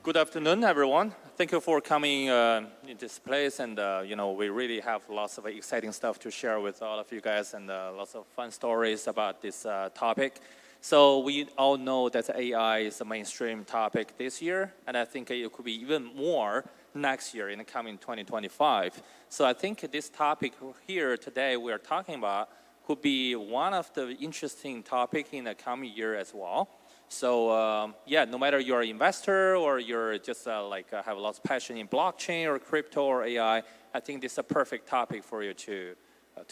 Good afternoon, everyone. Thank you for coming in this place, and we really have lots of exciting stuff to share with all of you guys, and lots of fun stories about this topic. So we all know that AI is a mainstream topic this year, and I think it could be even more next year in the coming 2025. So I think this topic here today we are talking about could be one of the interesting topics in the coming year as well. So yeah, no matter you're an investor or you're just have lots of passion in blockchain or crypto or AI, I think this is a perfect topic for you to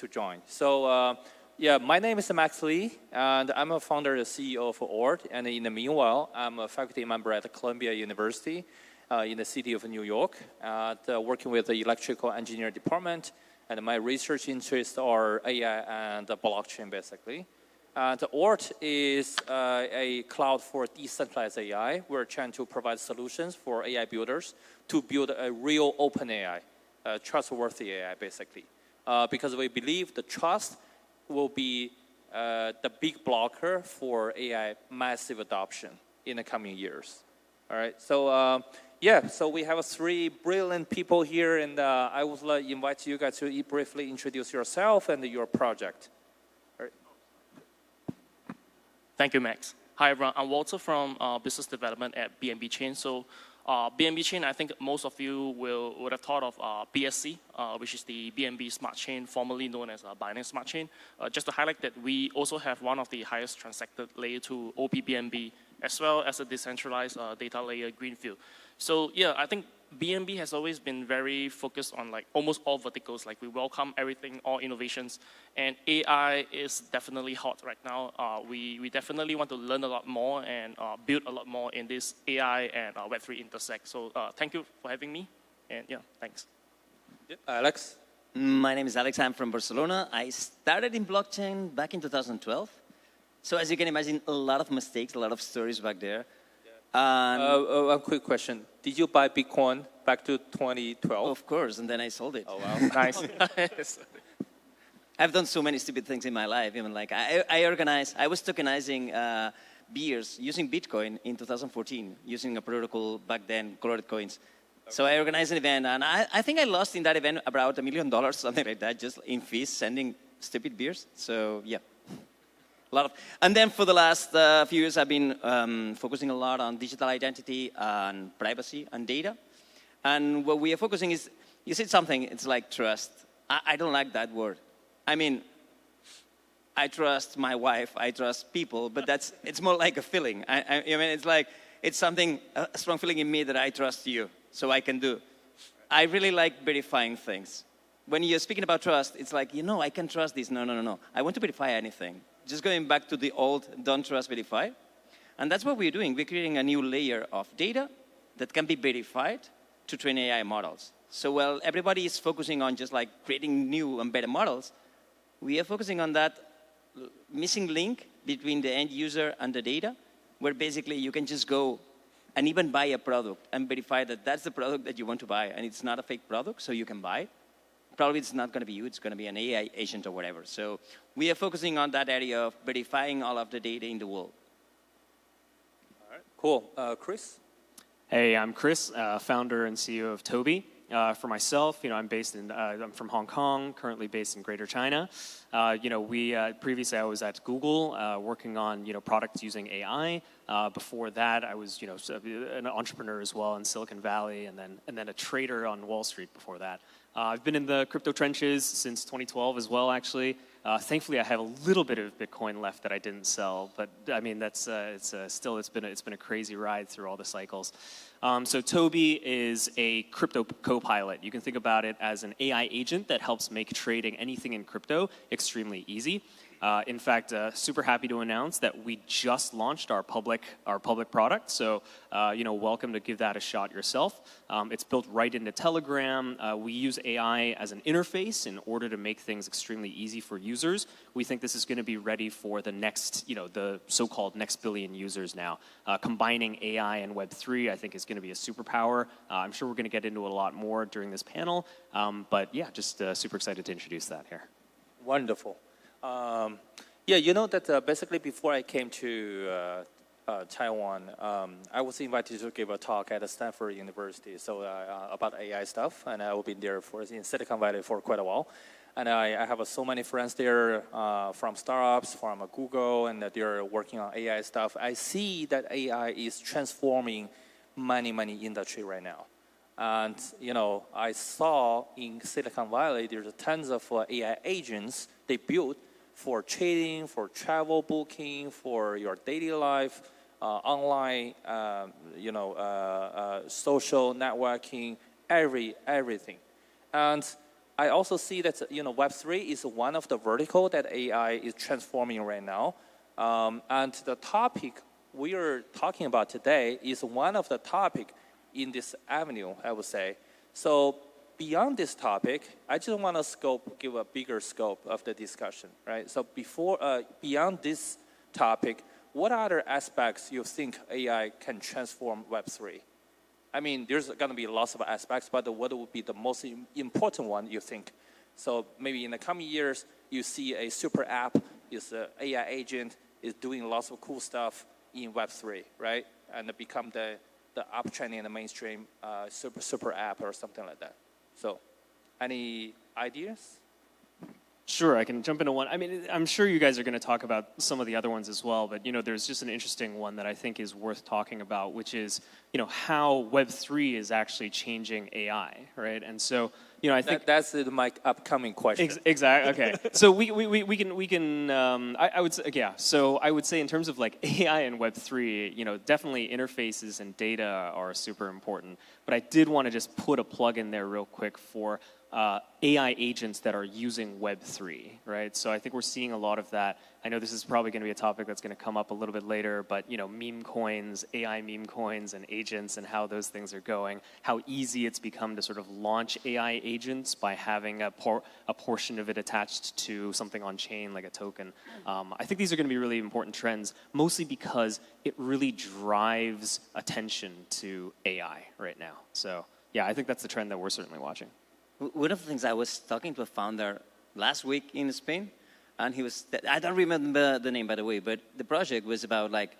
join. So yeah, my name is Max Lee, and I'm a founder and CEO of OORT. And in the meanwhile, I'm a faculty member at Columbia University in the city of New York, working with the electrical engineering department. And my research interests are AI and blockchain, basically. The OORT is a cloud for decentralized AI. We're trying to provide solutions for AI builders to build a real open AI, trustworthy AI, basically. Because we believe the trust will be the big blocker for AI massive adoption in the coming years. All right, so yeah, so we have three brilliant people here, and I would like to invite you guys to briefly introduce yourself and your project. Thank you, Max. Hi, everyone. I'm Walter from Business Development at BNB Chain. So BNB Chain, I think most of you would have thought of BSC, which is the BNB Smart Chain, formerly known as Binance Smart Chain. Just to highlight that we also have one of the highest transacted layer 2 OPBNB, as well as a decentralized data layer Greenfield. So yeah, I think BNB has always been very focused on almost all verticals. We welcome everything, all innovations, and AI is definitely hot right now. We definitely want to learn a lot more and build a lot more in this AI and Web3 intersect. So thank you for having me, and yeah, thanks. Yep. Alex? My name is Alex. I'm from Barcelona. I started in blockchain back in 2012. So as you can imagine, a lot of mistakes, a lot of stories back there. A quick question. Did you buy Bitcoin back to 2012? Of course, and then I sold it. Oh, wow. Nice. I've done so many stupid things in my life. Even I was tokenizing beers using Bitcoin in 2014, using a protocol back then, colored coins. Okay. So I organized an event, and I think I lost in that event about $1 million, something like that, just in fees, sending stupid beers. So yeah. And then for the last few years, I've been focusing a lot on digital identity and privacy and data. And what we are focusing is, you said something, it's like trust. I don't like that word. I mean, I trust my wife, I trust people, but it's more like a feeling. I mean, it's something, a strong feeling in me that I trust you, so I can do. I really like verifying things. When you're speaking about trust, it's like, I can trust this. No. I want to verify anything. Just going back to the old don't trust, verify. And that's what we're doing. We're creating a new layer of data that can be verified to train AI models. So while everybody is focusing on just creating new and better models, we are focusing on that missing link between the end user and the data, where basically you can just go and even buy a product and verify that that's the product that you want to buy, and it's not a fake product, so you can buy it. Probably it's not going to be you, it's going to be an AI agent or whatever. So we are focusing on that area of verifying all of the data in the world. All right, cool. Chris? Hey, I'm Chris, founder and CEO of Tobi. For myself, I'm from Hong Kong, currently based in Greater China. Previously I was at Google working on, products using AI. Before that, I was, an entrepreneur as well in Silicon Valley, and then a trader on Wall Street before that. I've been in the crypto trenches since 2012 as well, actually. Thankfully, I have a little bit of Bitcoin left that I didn't sell, but I mean, it's been a crazy ride through all the cycles. So Tobi is a crypto co-pilot. You can think about it as an AI agent that helps make trading anything in crypto extremely easy. In fact, super happy to announce that we just launched our public product. So, welcome to give that a shot yourself. It's built right into Telegram. We use AI as an interface in order to make things extremely easy for users. We think this is going to be ready for the next, the so-called next billion users now. Combining AI and Web3, I think, is going to be a superpower. I'm sure we're going to get into a lot more during this panel. But yeah, just super excited to introduce that here. Wonderful. Yeah, that basically before I came to Taiwan, I was invited to give a talk at Stanford University, so about AI stuff, and I will be there in Silicon Valley for quite a while. And I have so many friends there from startups, from Google, and they're working on AI stuff. I see that AI is transforming many industry right now. And I saw in Silicon Valley there's tons of AI agents they built for trading, for travel booking, for your daily life, online, social networking, everything. And I also see that Web3 is one of the vertical that AI is transforming right now. And the topic we are talking about today is one of the topic in this avenue, I would say. So beyond this topic, I just want to give a bigger scope of the discussion, right? So beyond this topic, what other aspects you think AI can transform Web3? I mean, there's going to be lots of aspects, but what would be the most important one you think? So maybe in the coming years, you see a super app, is an AI agent, is doing lots of cool stuff in Web3, right? And it become the uptrending in the mainstream super app or something like that. So, any ideas? Sure, I can jump into one. I mean, I'm sure you guys are going to talk about some of the other ones as well, but there's just an interesting one that I think is worth talking about, which is how Web3 is actually changing AI, right? And so I think that's my upcoming question. Exactly. Okay. So we can I would say, yeah. So I would say in terms of like AI and Web3, definitely interfaces and data are super important. But I did want to just put a plug in there real quick for AI agents that are using Web3, right? So I think we're seeing a lot of that. I know this is probably going to be a topic that's going to come up a little bit later, but meme coins, AI meme coins and agents and how those things are going, how easy it's become to sort of launch AI agents by having a portion of it attached to something on chain like a token. I think these are going to be really important trends, mostly because it really drives attention to AI right now. So yeah, I think that's the trend that we're certainly watching. One of the things I was talking to a founder last week in Spain, and he was, I don't remember the name by the way, but the project was about like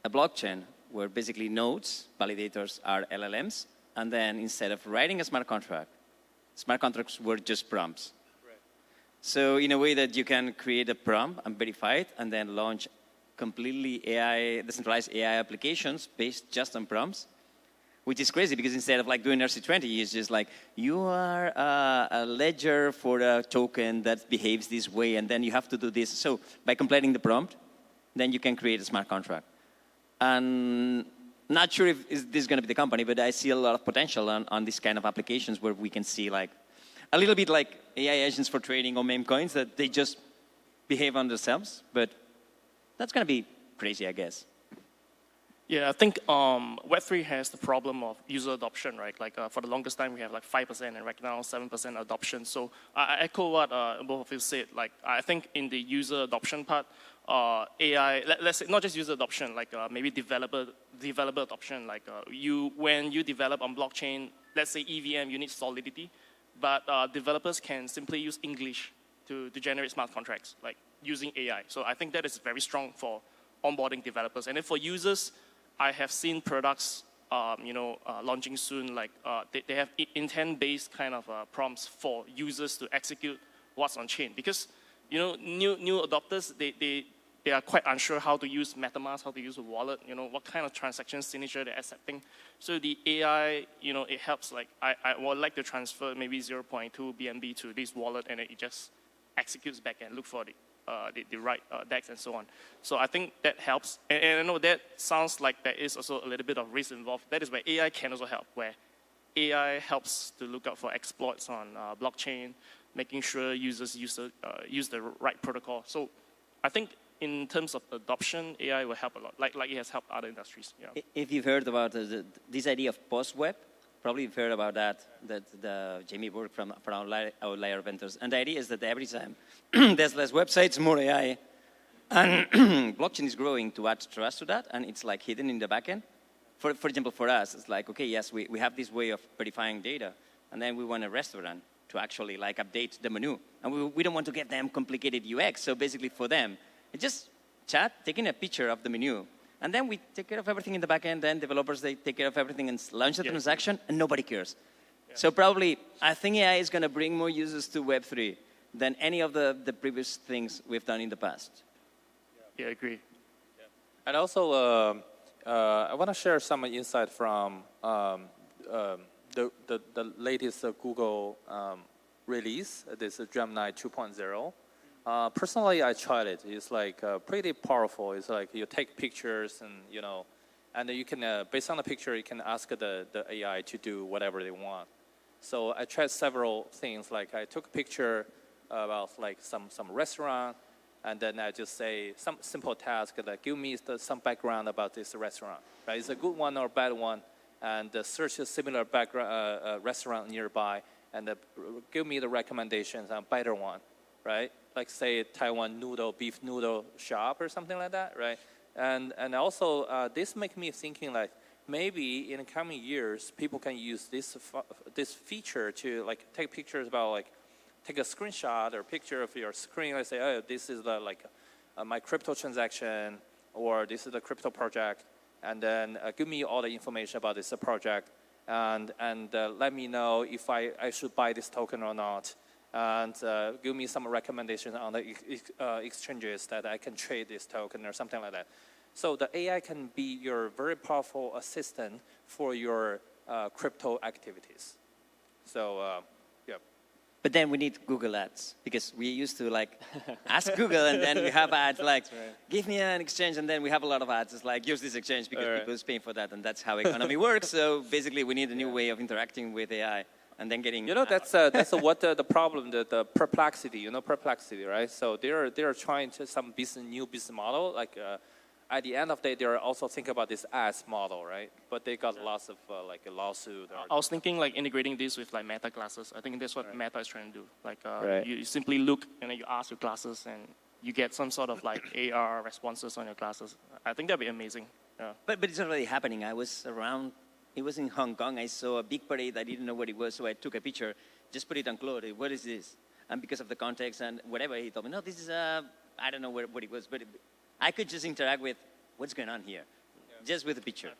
a blockchain where basically nodes, validators are LLMs, and then instead of writing a smart contracts were just prompts. Right. So in a way that you can create a prompt and verify it, and then launch completely decentralized AI applications based just on prompts. Which is crazy because instead of like doing RC20, it's just like, you are a ledger for a token that behaves this way, and then you have to do this. So by completing the prompt, then you can create a smart contract. And not sure if this is going to be the company, but I see a lot of potential on this kind of applications where we can see like a little bit like AI agents for trading or meme coins that they just behave on themselves. But that's going to be crazy, I guess. Yeah, I think Web3 has the problem of user adoption, right? Like for the longest time, we have like 5%, and right now 7% adoption. So I echo what both of you said. Like I think in the user adoption part, AI, let's say not just user adoption, like maybe developer adoption. Like when you develop on blockchain, let's say EVM, you need solidity, but developers can simply use English to generate smart contracts, like using AI. So I think that is very strong for onboarding developers, and then for users. I have seen products, launching soon. Like they have intent-based kind of prompts for users to execute what's on chain. Because new adopters they are quite unsure how to use MetaMask, how to use a wallet. What kind of transaction signature they're accepting. So the AI, it helps. Like I would like to transfer maybe 0.2 BNB to this wallet, and it just executes back and look for the right DEX and so on. So I think that helps. And I know that sounds like there is also a little bit of risk involved. That is where AI can also help, where AI helps to look out for exploits on blockchain, making sure users use the right protocol. So I think in terms of adoption, AI will help a lot, like it has helped other industries. Yeah. If you've heard about this idea of post-web, probably you've heard about that the Jamie worked from Outlier Ventures. And the idea is that every time there's less websites, more AI. And blockchain is growing to add trust to that, and it's like hidden in the backend. For example, for us, it's like, okay, yes, we have this way of verifying data, and then we want a restaurant to actually like update the menu. And we don't want to get them complicated UX, so basically for them, it's just taking a picture of the menu, And then we take care of everything in the back end, then developers, they take care of everything and launch the transaction, and nobody cares. Yeah. So probably, I think AI is going to bring more users to Web3 than any of the previous things we've done in the past. Yeah, I agree. Yeah. And also, I want to share some insight from the latest Google release. This is Gemini 2.0. Personally, I tried it. It's like pretty powerful. It's like you take pictures and and you can based on the picture, you can ask the AI to do whatever they want. So I tried several things. Like I took a picture about like some restaurant, and then I just say some simple task like give me some background about this restaurant. Right? Is it a good one or a bad one? And search a similar background restaurant nearby, and give me the recommendations on a better one. Right? Like say Taiwan beef noodle shop or something like that, right? And also this makes me thinking like maybe in the coming years people can use this feature to like take pictures about like take a screenshot or picture of your screen. Let's say, oh, this is my crypto transaction, or this is the crypto project, and then give me all the information about this project, and let me know if I should buy this token or not. And give me some recommendations on the exchanges that I can trade this token or something like that. So the AI can be your very powerful assistant for your crypto activities. So, yeah. But then we need Google Ads, because we used to like ask Google, and then we have ads like, give me an exchange, and then we have a lot of ads. It's like, use this exchange because people is paying for that, and that's how economy works. So basically, we need a new way of interacting with AI. And then getting that's what the problem, the perplexity, perplexity, right? So they're trying to some new business model. Like at the end of the day, they're also thinking about this ads model, right? But they got lots of like a lawsuit. I was thinking like integrating this with like Meta glasses. I think that's what Meta is trying to do. Like you simply look and then you ask your glasses and you get some sort of like AR responses on your glasses. I think that'd be amazing. Yeah. But it's already happening. I was around. It was in Hong Kong. I saw a big parade. I didn't know what it was, so I took a picture, just put it on Claude. What is this? And because of the context and whatever, he told me, no, this is I don't know what it was, but I could just interact with what's going on here, just with a picture.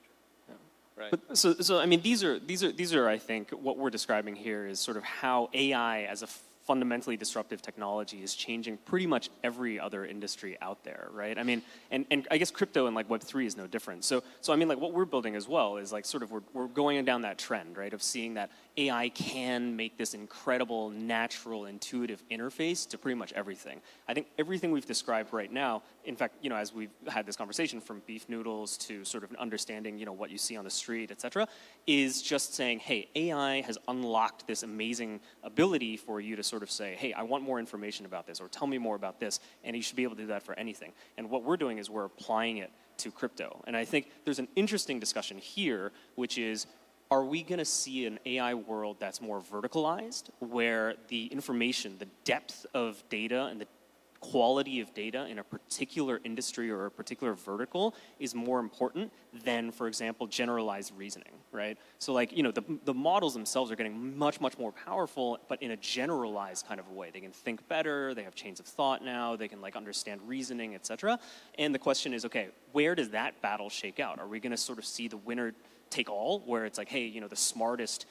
Yeah. Right. But, so I mean, these are I think what we're describing here is sort of how AI as a fundamentally disruptive technology is changing pretty much every other industry out there, right? I mean, and I guess crypto and like Web3 is no different. So I mean, like what we're building as well is like sort of we're going down that trend, right, of seeing that AI can make this incredible, natural, intuitive interface to pretty much everything. I think everything we've described right now, in fact, as we've had this conversation, from beef noodles to sort of understanding, what you see on the street, et cetera, is just saying, hey, AI has unlocked this amazing ability for you to sort of say, hey, I want more information about this, or tell me more about this, and you should be able to do that for anything. And what we're doing is we're applying it to crypto. And I think there's an interesting discussion here, which is, are we going to see an AI world that's more verticalized, where the information, the depth of data and the quality of data in a particular industry or a particular vertical is more important than, for example, generalized reasoning, right? So like, the models themselves are getting much, much more powerful, but in a generalized kind of a way. They can think better, they have chains of thought now, they can like understand reasoning, et cetera. And the question is, okay, where does that battle shake out? Are we going to sort of see the winner take all, where it's like, hey, the smartest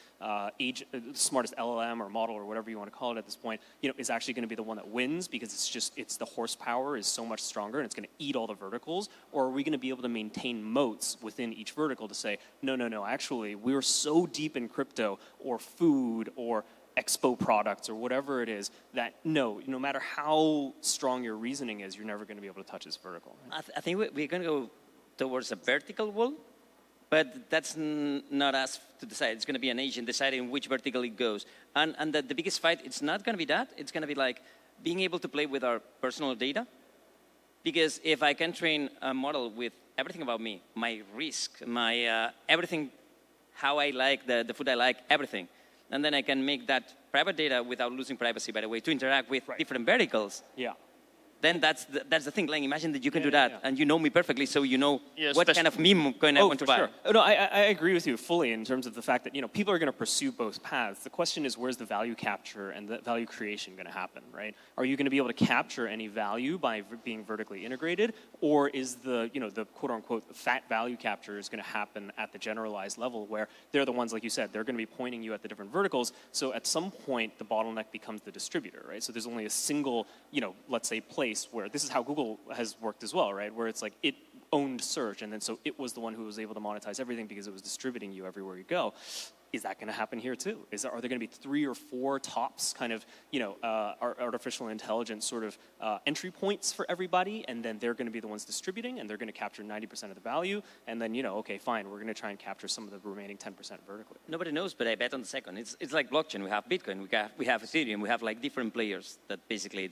smartest LLM or model or whatever you want to call it at this point, is actually going to be the one that wins because it's the horsepower is so much stronger and it's going to eat all the verticals? Or are we going to be able to maintain moats within each vertical to say, no, actually, we're so deep in crypto or food or expo products or whatever it is that no matter how strong your reasoning is, you're never going to be able to touch this vertical. I think we're going to go towards a vertical wall. But that's not us to decide. It's going to be an agent deciding which vertical it goes. And the biggest fight, it's not going to be that. It's going to be like being able to play with our personal data. Because if I can train a model with everything about me, my risk, my everything, how I like the food I like, everything. And then I can make that private data without losing privacy, by the way, to interact with different verticals. Yeah. then that's the thing. Like, imagine that you can do that, and you know me perfectly, so you know Yeah, what kind of meme I want to buy. Sure. Oh, no, I agree with you fully in terms of the fact that people are going to pursue both paths. The question is, where's the value capture and the value creation going to happen, right? Are you going to be able to capture any value by being vertically integrated, or is the the quote unquote fat value capture is going to happen at the generalized level where they're the ones, like you said, they're going to be pointing you at the different verticals. So at some point, the bottleneck becomes the distributor, right? So there's only a single, let's say, place where this is how Google has worked as well, right? Where it's like it owned search, and then so it was the one who was able to monetize everything because it was distributing you everywhere you go. Is that going to happen here too? Are there going to be 3 or 4 tops kind of, artificial intelligence sort of entry points for everybody, and then they're going to be the ones distributing, and they're going to capture 90% of the value, and then, okay, fine, we're going to try and capture some of the remaining 10% vertically. Nobody knows, but I bet on the second. It's like blockchain. We have Bitcoin, we have Ethereum, we have like different players that basically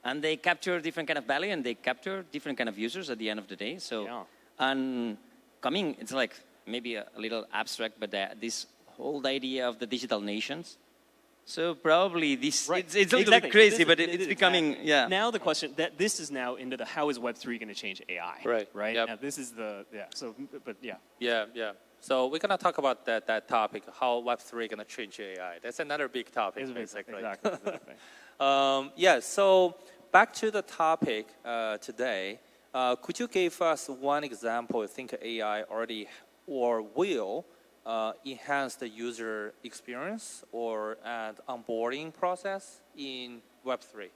and they capture different kind of value, and they capture different kind of users at the end of the day. So, and it's like maybe a little abstract, but this whole idea of the digital nations. So probably this, it's a little bit crazy, but it's becoming, Now the question, that this is now into the how is Web3 going to change AI? Right? Yep. Now this is so, but yeah. Yeah. So we're going to talk about that topic, how Web3 going to change AI. That's another big topic, basically. Exactly. So back to the topic today, could you give us one example you think AI already or will enhance the user experience or onboarding process in Web3?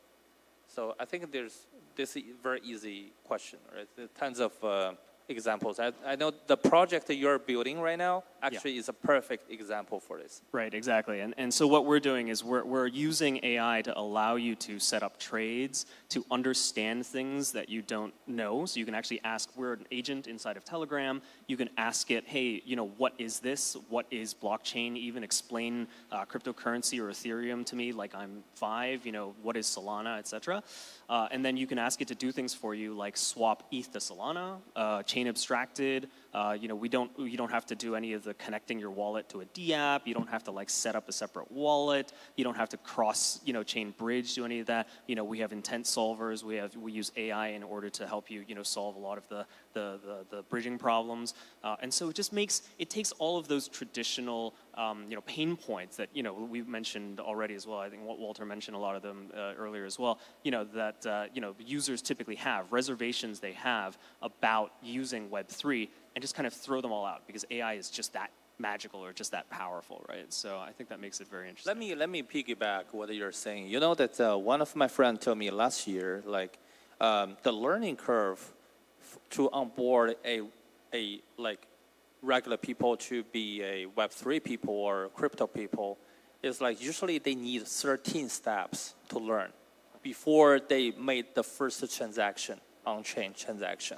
So I think this is a very easy question, right? There are tons of examples. I know the project that you're building right now actually is a perfect example for this. Right, exactly. And so what we're doing is we're using AI to allow you to set up trades, to understand things that you don't know. So you can actually ask, we're an agent inside of Telegram. You can ask it, hey, what is this? What is blockchain? Even explain cryptocurrency or Ethereum to me like I'm 5, what is Solana, etc. And then you can ask it to do things for you like swap ETH to Solana, chain abstracted. You don't have to do any of the connecting your wallet to a DApp. You don't have to set up a separate wallet. You don't have to cross chain bridge, do any of that. We have intent solvers. We use AI in order to help you solve a lot of the bridging problems. And so it takes all of those traditional pain points that we've mentioned already as well. I think Walter mentioned a lot of them earlier as well. That users typically have reservations they have about using Web3, and just kind of throw them all out because AI is just that magical or just that powerful, right? So I think that makes it very interesting. Let me piggyback what you're saying. That one of my friends told me last year, the learning curve to onboard a regular people to be a Web3 people or crypto people is usually they need 13 steps to learn before they made the first transaction, on-chain transaction.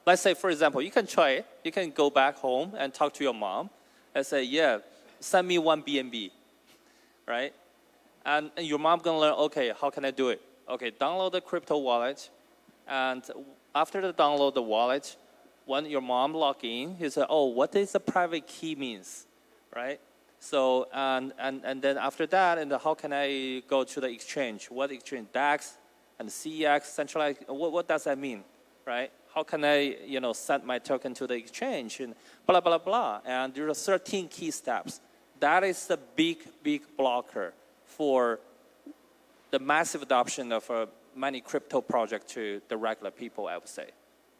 Let's say, for example, you can try it. You can go back home and talk to your mom and say, send me 1 BNB, right? And your mom going to learn, okay, how can I do it? Okay, download the crypto wallet. And after the download the wallet, when your mom log in, you say, what is the private key means, right? So, and then after that, and how can I go to the exchange? What exchange? DAX and CEX, centralized, what does that mean, right? How can I, send my token to the exchange and blah, blah, blah. And there are 13 key steps. That is the big blocker for the massive adoption of many crypto projects to the regular people, I would say.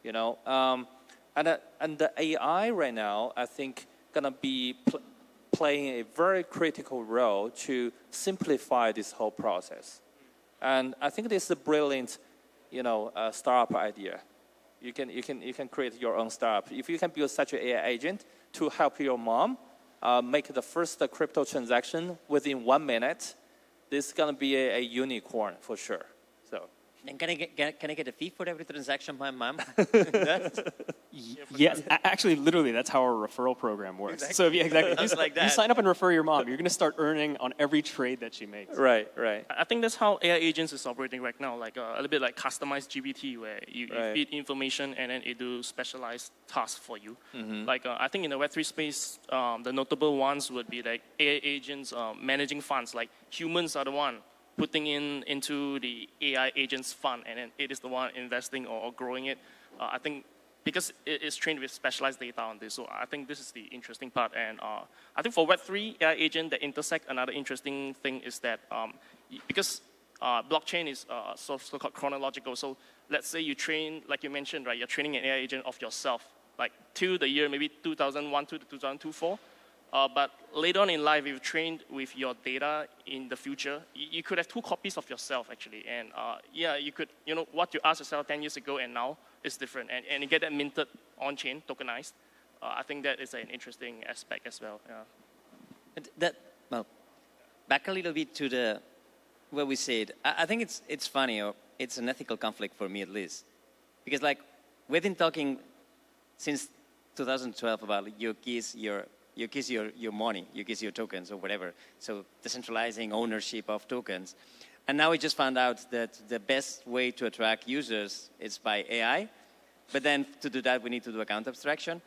And the AI right now, I think, gonna be playing a very critical role to simplify this whole process. And I think this is a brilliant, startup idea. You can create your own startup. If you can build such an AI agent to help your mom make the first crypto transaction within 1 minute, this is gonna be a unicorn for sure. So. And can I get a fee for every transaction my mom? Yes, actually, literally, that's how our referral program works. Exactly. So exactly, that. You sign up and refer your mom. You're going to start earning on every trade that she makes. Right. I think that's how AI agents is operating right now, a little bit like customized GPT, where you feed information and then it do specialized tasks for you. Mm-hmm. I think in the Web3 space, the notable ones would be AI agents managing funds. Humans are the one putting into the AI agents fund, and then it is the one investing or growing it. I think because it is trained with specialized data on this, so I think this is the interesting part. And I think for Web3 AI agent that intersect, another interesting thing is that because blockchain is so-called chronological, so let's say you train, like you mentioned, right, you're training an AI agent of yourself, like till the year maybe 2001 to 2024. But later on in life, if you trained with your data in the future, you could have 2 copies of yourself actually. And yeah, you could, what you asked yourself 10 years ago and now is different. And you get that minted on-chain, tokenized. I think that is an interesting aspect as well. Yeah. Well, back a little bit to what we said. I think it's funny, or it's an ethical conflict for me at least. Because like, we've been talking since 2012 about your keys, your money, your keys, your tokens or whatever. So decentralizing ownership of tokens. And now we just found out that the best way to attract users is by AI. But then to do that, we need to do account abstraction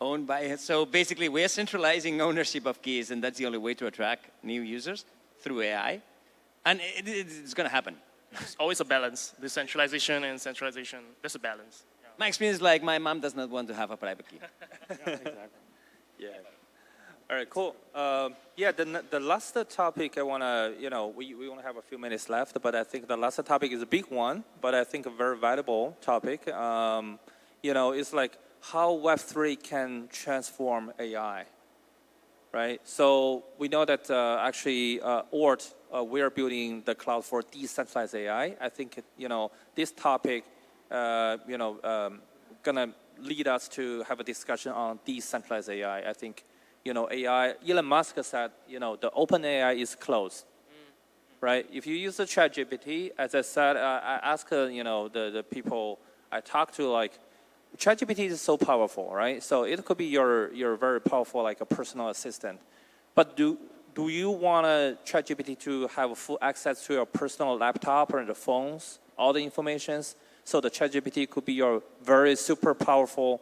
owned by it. So basically, we're centralizing ownership of keys, and that's the only way to attract new users through AI. And it's going to happen. It's always a balance. Decentralization and centralization, there's a balance. Yeah. My experience is like my mom does not want to have a private key. Yeah, exactly. Yeah. All right, cool. Yeah, the last topic I want to, we only have a few minutes left, but I think the last topic is a big one, but I think a very valuable topic. It's like how Web3 can transform AI, right? So we know that actually OORT, we're building the cloud for decentralized AI. I think, this topic, gonna lead us to have a discussion on decentralized AI. I think, AI, Elon Musk said, the open AI is closed, right? If you use the ChatGPT, as I said, I asked, the people I talked to, like, ChatGPT is so powerful, right? So it could be your very powerful, like a personal assistant. But do you want ChatGPT to have full access to your personal laptop or the phones, all the informations? So the ChatGPT could be your very super powerful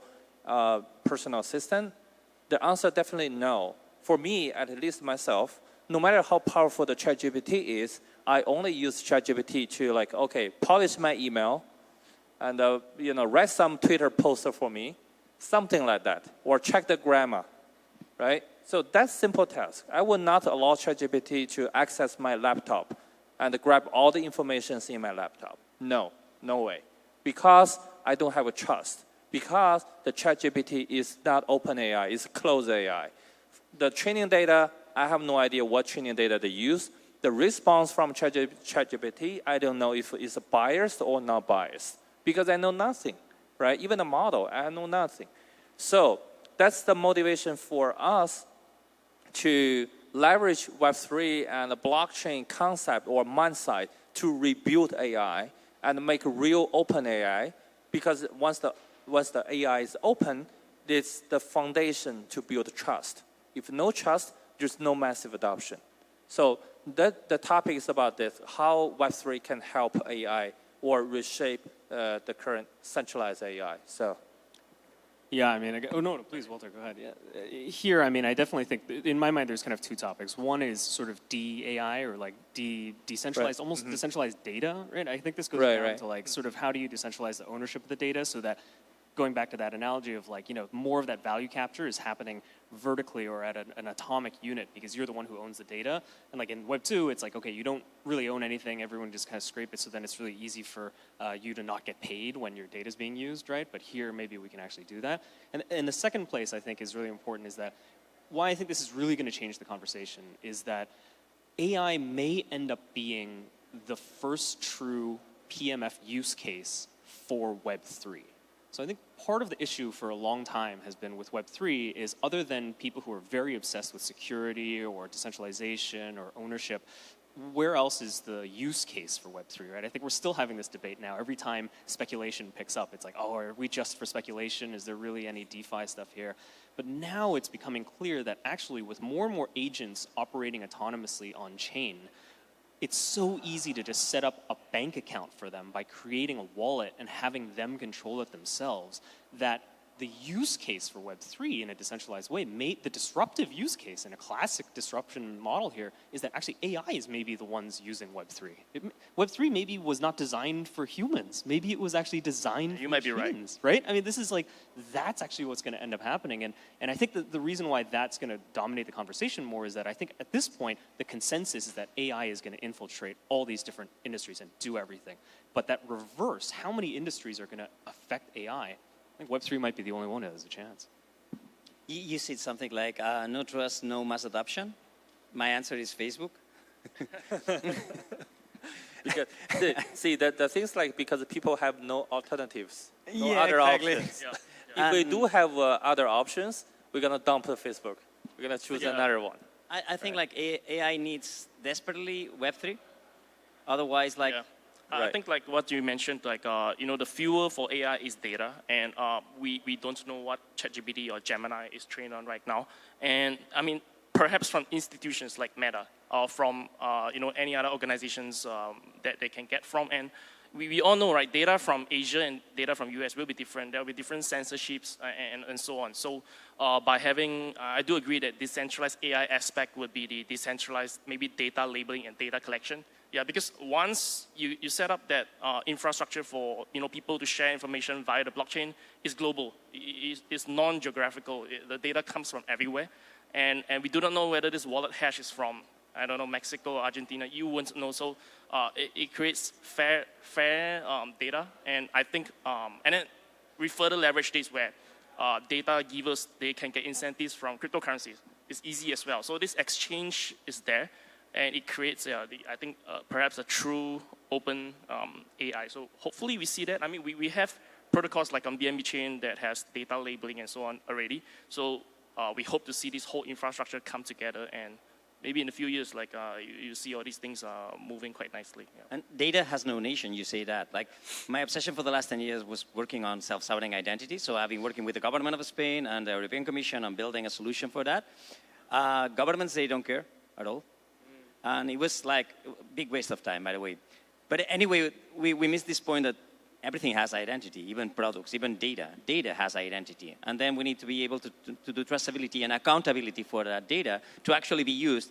personal assistant? The answer definitely no. For me, at least myself, no matter how powerful the ChatGPT is, I only use ChatGPT to polish my email and write some Twitter poster for me, something like that, or check the grammar, right? So that's simple task. I would not allow ChatGPT to access my laptop and grab all the information in my laptop. No way. Because I don't have a trust. Because the ChatGPT is not open AI, it's closed AI. The training data, I have no idea what training data they use. The response from ChatGPT, I don't know if it's biased or not biased. Because I know nothing, right? Even the model, I know nothing. So that's the motivation for us to leverage Web3 and the blockchain concept or mindset to rebuild AI and make real open AI, because once the AI is open, it's the foundation to build trust. If no trust, there's no massive adoption. So the topic is about this, how Web3 can help AI or reshape the current centralized AI. So. Yeah, I mean, no, please, Walter, go ahead. Yeah. Here, I mean, I definitely think, in my mind, there's kind of 2 topics. One is sort of de-AI or like decentralized, almost decentralized data, right? I think this goes down to like sort of how do you decentralize the ownership of the data so that, going back to that analogy of like, more of that value capture is happening vertically or at an atomic unit because you're the one who owns the data. And like in Web 2, it's like, okay, you don't really own anything. Everyone just kind of scrape it. So then it's really easy for you to not get paid when your data is being used, right? But here, maybe we can actually do that. And the second place I think is really important is that why I think this is really going to change the conversation is that AI may end up being the first true PMF use case for Web 3. So I think part of the issue for a long time has been with Web3 is other than people who are very obsessed with security or decentralization or ownership, where else is the use case for Web3, right? I think we're still having this debate now. Every time speculation picks up, it's like, oh, are we just for speculation? Is there really any DeFi stuff here? But now it's becoming clear that actually with more and more agents operating autonomously on chain, it's so easy to just set up a bank account for them by creating a wallet and having them control it themselves that the use case for Web3 in a decentralized way, the disruptive use case in a classic disruption model here is that actually AI is maybe the ones using Web3. Web3 maybe was not designed for humans. Maybe it was actually designed for humans, right? I mean, this is like, that's actually what's going to end up happening. And I think that the reason why that's going to dominate the conversation more is that I think at this point, the consensus is that AI is going to infiltrate all these different industries and do everything. But that reverse, how many industries are going to affect AI? I think Web3 might be the only one that has a chance. You said something like, no trust, no mass adoption. My answer is Facebook. Because, the things like, because people have no alternatives, no Yeah, other exactly. options. Yeah. If we do have other options, we're going to dump Facebook. We're going to choose another one. I think like AI needs desperately Web3. Otherwise, like, I think like what you mentioned, like, the fuel for AI is data, and we don't know what ChatGPT or Gemini is trained on right now. And I mean, perhaps from institutions like Meta or from, any other organizations that they can get from. And we all know, right, data from Asia and data from US will be different. There will be different censorships and so on. So by having, I do agree that decentralized AI aspect would be the decentralized, maybe data labeling and data collection. Yeah, because once you set up that infrastructure for people to share information via the blockchain, it's global. It's non-geographical. The data comes from everywhere, and we do not know whether this wallet hash is from, I don't know, Mexico or Argentina. You won't know. So it creates fair data, and I think and then we further leverage this where data givers, they can get incentives from cryptocurrencies. It's easy as well. So this exchange is there. And it creates, I think, perhaps a true open AI. So hopefully we see that. I mean, we have protocols like on BNB Chain that has data labeling and so on already. So we hope to see this whole infrastructure come together, and maybe in a few years, like you see all these things moving quite nicely. Yeah. And data has no nation, you say that. Like, my obsession for the last 10 years was working on self-sovereign identity. So I've been working with the government of Spain and the European Commission on building a solution for that. Governments, they don't care at all. And it was like a big waste of time, by the way. But anyway, we missed this point that everything has identity, even products, even data. Data has identity. And then we need to be able to do traceability and accountability for that data to actually be used.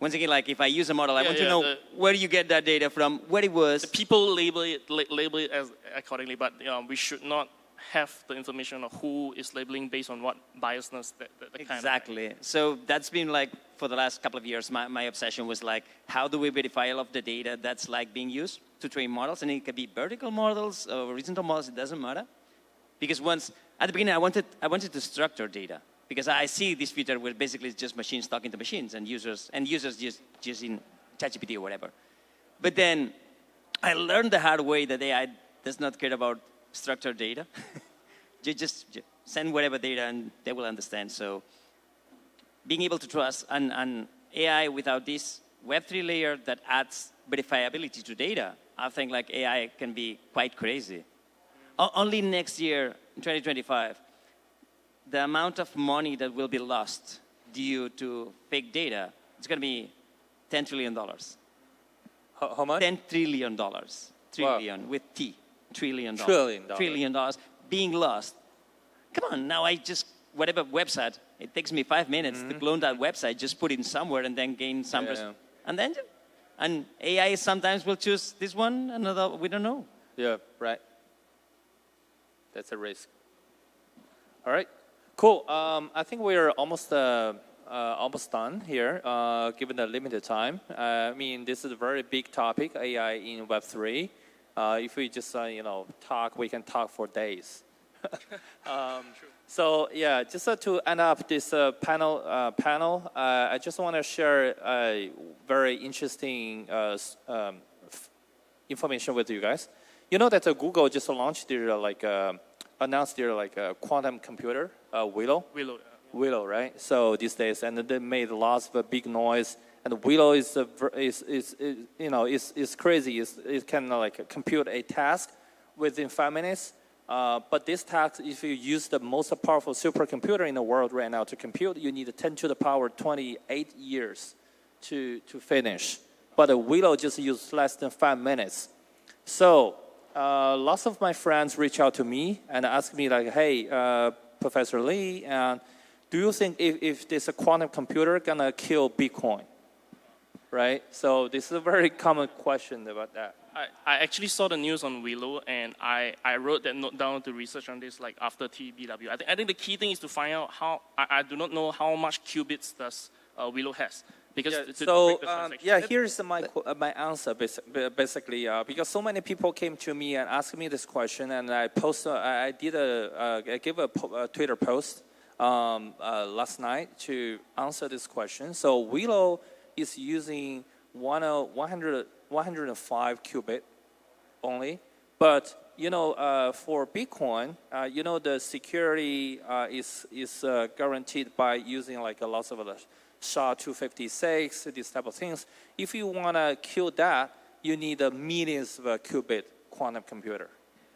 Once again, like if I use a model, I want to know where you get that data from, where it was. The people label it as accordingly, but we should not have the information of who is labeling based on what biasness that Exactly. kind of. So that's been like, for the last couple of years, my obsession was like, how do we verify all of the data that's like being used to train models? And it could be vertical models or horizontal models, it doesn't matter. Because at the beginning, I wanted to structure data. Because I see this future where basically it's just machines talking to machines and users just using ChatGPT or whatever. But then I learned the hard way that AI does not care about structured data. just send whatever data and they will understand. So being able to trust and AI without this Web3 layer that adds verifiability to data, I think like AI can be quite crazy. Only next year, in 2025, the amount of money that will be lost due to fake data, it's going to be $10 trillion. How much? $10 trillion. Trillion, wow. With T. Trillion dollars being lost. Come on, now I just, whatever website, it takes me 5 minutes to clone that website, just put it somewhere and then gain some, and AI sometimes will choose this one, another, we don't know. Yeah, right. That's a risk. All right, cool. I think we're almost done here, given the limited time. I mean, this is a very big topic, AI in Web3. If we just, talk, we can talk for days. So yeah, just to end up this panel, I just want to share a very interesting information with you guys. You know that Google just launched their announced their quantum computer, Willow. Willow, right? So these days, and they made lots of big noise. And Willow is crazy. It can compute a task within 5 minutes. But this task, if you use the most powerful supercomputer in the world right now to compute, you need 10 to the power 28 years to finish. But Willow just uses less than 5 minutes. So lots of my friends reach out to me and ask me like, hey, Professor Lee, do you think if this quantum computer gonna kill Bitcoin? Right? So this is a very common question about that. I actually saw the news on Willow, and I wrote that note down to research on this like after TBW. I think the key thing is to find out how, I do not know how much qubits does Willow has. Because here's my answer basically, because so many people came to me and asked me this question, and I gave a Twitter post last night to answer this question. So Willow is using 105 qubit only, but for Bitcoin, the security is guaranteed by using like a lot of SHA-256, these type of things. If you want to kill that, you need a millions of qubit quantum computer.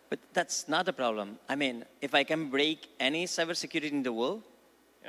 But that's not the problem. I mean, if I can break any cybersecurity in the world,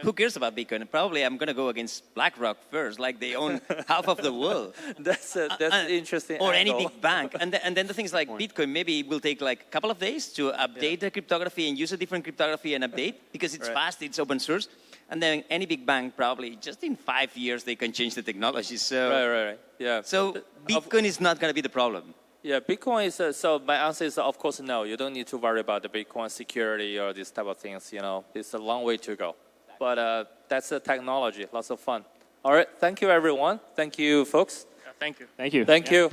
who cares about Bitcoin? Probably I'm going to go against BlackRock first, like they own half of the world. That's interesting. Or angle. any big bank. And then the things like Bitcoin, maybe it will take like a couple of days to update the cryptography and use a different cryptography and update, because it's fast, it's open source. And then any big bank, probably just in 5 years, they can change the technology. So, right. Yeah. So Bitcoin is not going to be the problem. Yeah, Bitcoin is, so my answer is, of course, no. You don't need to worry about the Bitcoin security or these type of things, It's a long way to go. But that's the technology, lots of fun. All right, thank you, everyone. Thank you, folks. Thank you. Thank you. Thank you.